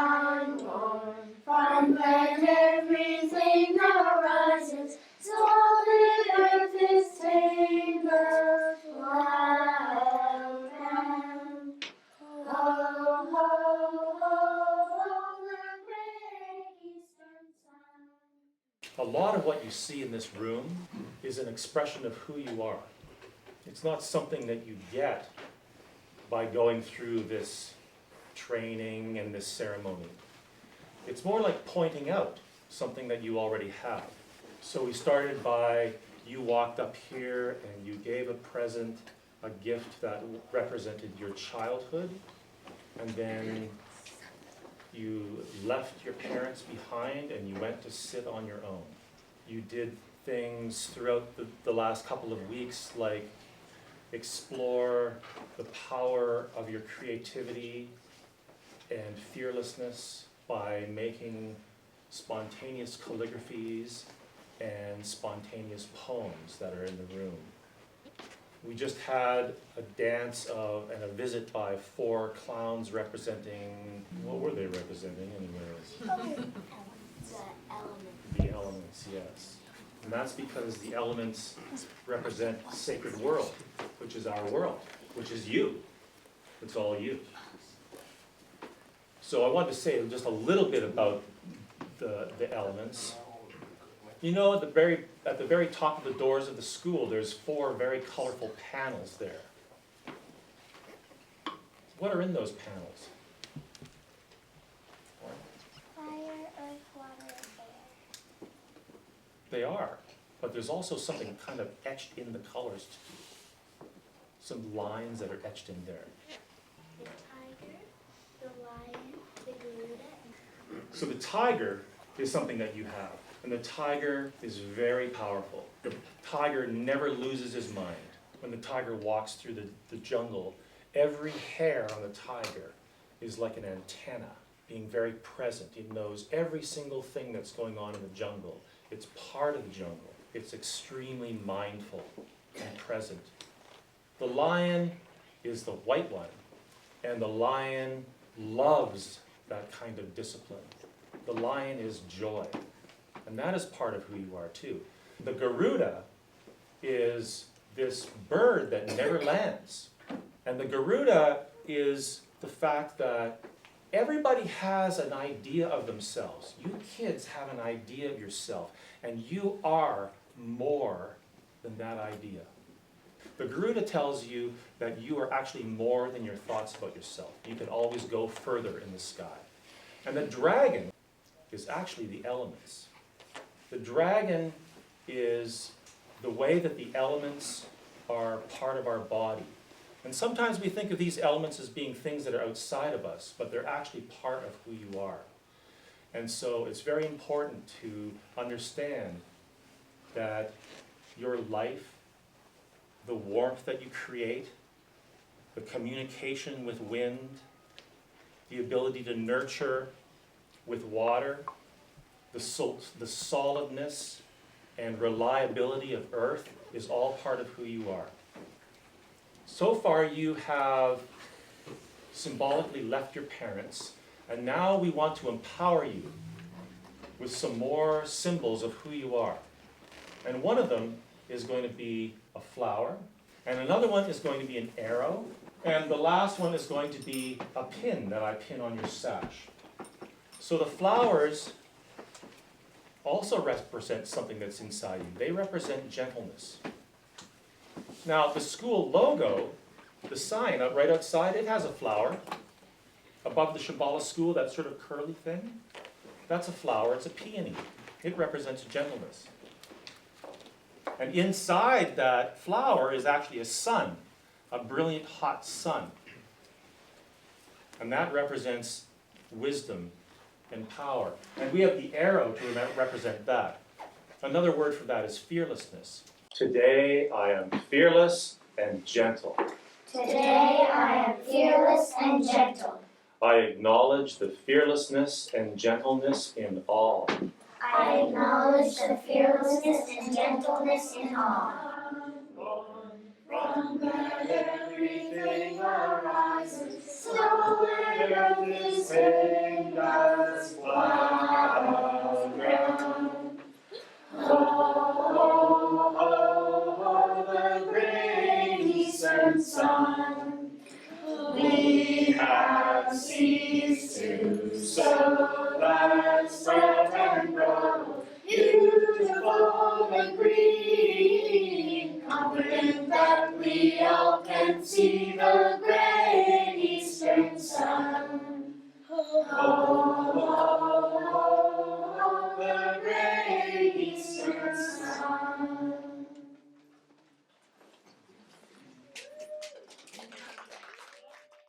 unborn, from when everything arises, solid earth is tameless, wild and ho, ho, ho, the great eastern sun. A lot of what you see in this room is an expression of who you are. It's not something that you get by going through this training and this ceremony. It's more like pointing out something that you already have. So we started by, you walked up here and you gave a present, a gift that represented your childhood, and then you left your parents behind and you went to sit on your own. You did things throughout the last couple of weeks like explore the power of your creativity and fearlessness by making spontaneous calligraphies and spontaneous poems that are in the room. We just had a dance and a visit by 4 clowns representing, what were they representing anyways? The elements. The elements, yes. And that's because the elements represent the sacred world, which is our world, which is you. It's all you. So I wanted to say just a little bit about the elements. You know, at the very top of the doors of the school, there's 4 very colorful panels there. What are in those panels? Fire, earth, water, air. They are, but there's also something kind of etched in the colors too. Some lines that are etched in there. The tiger, the lion, the Garuda. So the tiger is something that you have, and the tiger is very powerful. The tiger never loses his mind. When the tiger walks through the jungle, every hair on the tiger is like an antenna, being very present. It knows every single thing that's going on in the jungle. It's part of the jungle. It's extremely mindful and present. The lion is the white one, and the lion loves that kind of discipline. The lion is joy, and that is part of who you are too. The Garuda is this bird that never lands, and the Garuda is the fact that everybody has an idea of themselves. You kids have an idea of yourself, and you are more than that idea. The Garuda tells you that you are actually more than your thoughts about yourself. You can always go further in the sky. And the dragon is actually the elements. The dragon is the way that the elements are part of our body. And sometimes we think of these elements as being things that are outside of us, but they're actually part of who you are. And so it's very important to understand that your life, the warmth that you create, the communication with wind, the ability to nurture with water, the solidness and reliability of earth is all part of who you are. So far you have symbolically left your parents, and now we want to empower you with some more symbols of who you are. And one of them is going to be a flower, and another one is going to be an arrow, and the last one is going to be a pin that I pin on your sash. So the flowers also represent something that's inside you. They represent gentleness. Now the school logo, the sign right outside, it has a flower. Above the Shambhala school, that sort of curly thing, that's a flower, it's a peony. It represents gentleness. And inside that flower is actually a sun, a brilliant hot sun. And that represents wisdom and power. And we have the arrow to represent that. Another word for that is fearlessness. Today I am fearless and gentle. Today I am fearless and gentle. I acknowledge the fearlessness and gentleness in all. I acknowledge the fearlessness and gentleness in all. From where everything arises, solid earth is green as plowed ground. Ho, ho, ho, ho, the great eastern sun. We have ceased to sow that spread and grow, beautiful and green, comfort and